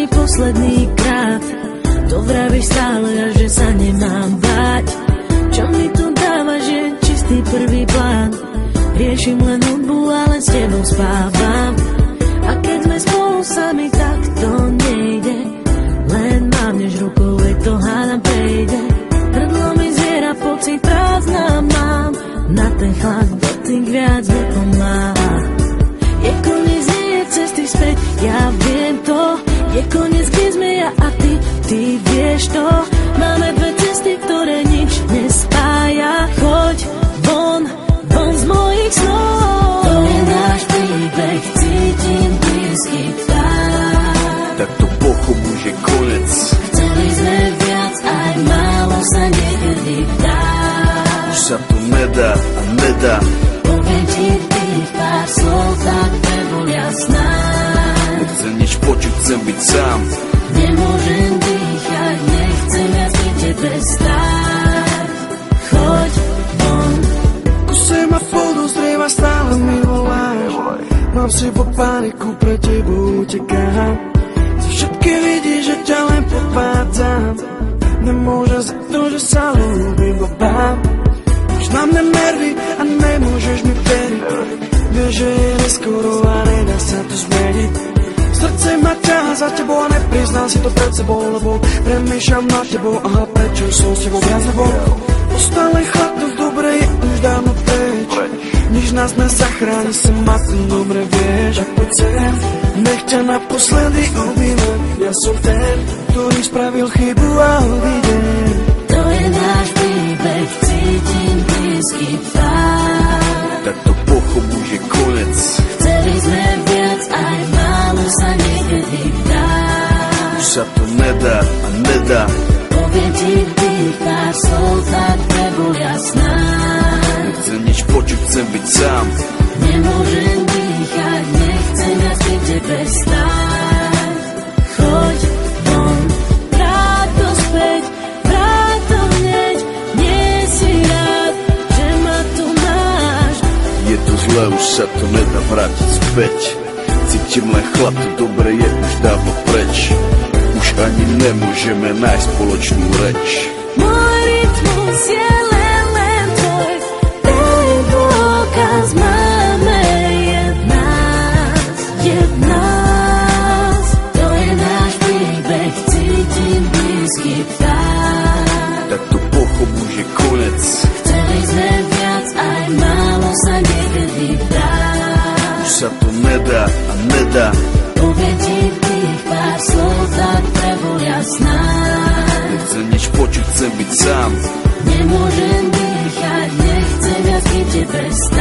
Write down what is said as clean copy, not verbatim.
posledný krát. To vravíš stále, a že sa nemám báť. Čo mi tu dávaš, je čistý prvý plán. Riešim len hudbu, ale s tebou spávam. A keď sme spolu sami, tak to nejde. Len mávneš rukou, veď to hádam prejde. Hrdlo mi zviera, pocit prázdna mám. Na ten chlad dotyk viac nepomáha. Je koniec, nie je cesty späť, ja viem to. Je koniec, kde sme ja a ty vieš to. Máme dve cesty, ktoré nič nespája. Choď von z mojich snov. To je náš príbeh, cítim blízky tak. Tak to pochop už je konec. Chceli sme viac, aj málo sa niekedy dá. Už sa to nedá a nedá. Poviem ti tých pár slov, tak nebol jasná. Nechcem nič počuť, chcem byť sám. Nemôžem dýchať, nechcem viac pri tebe stáť. Choď von. Kuse ma podozrieva, stále mi voláš. Mám v sebe paniku, pre tebou utekám. Za všetky vidíš, že ťa len podvádzam. Nemôžem za to, že sa ľúbim, babám. Už na mne nervy a nemôžeš mi veriť. Vieš, že je neskoro a nedá sa to zmeniť. Srdce ma ťaha za tebou a nepriznám si to pred sebou, lebo premýšľam nad tebou, aha, prečo som s tebou viac nebol. Ostal chlad, dosť dobre je už dávno preč. Nič nás nezachráni, sa ma tu dobre vieš. Tak poď sem, nech ťa naposledy objímam. Ja som ten, ktorý spravil chybu a odídem. To je náš príbeh, cítim blízky fakt. Tak to pochop už je konec. Chceli sme viac, aj málo sa niekedy dá. Už sa to nedá a nedá. Poviem ti tých pár slov, tak nebol jasná. Nechcem nič počuť, chcem byť sám. Nemôžem dýchať, nechcem viac pri tebe stáť. Choď von, vráť to späť, vráť to hneď. Nie si rád, že ma tu máš. Je to zlé, už sa to nedá vrátiť späť. Cítim len chlad, to dobre je už dávno preč. Už ani nemôžeme nájsť spoločnú reč. Môj rytmus je len tvoj, ten dôkaz máme jednás. To je náš príbeh, cítim blízky tak. Tak to pochop už je konec. Chceli sme viac, aj málo sa niekedy dá. Už sa to nedá a nedá. Poviem ti tých pár slov, tak nebol jasná. Nechcem nič počuť, chcem byť sám. Nemôžem dýchať, nechcem viac pri tebe stáť.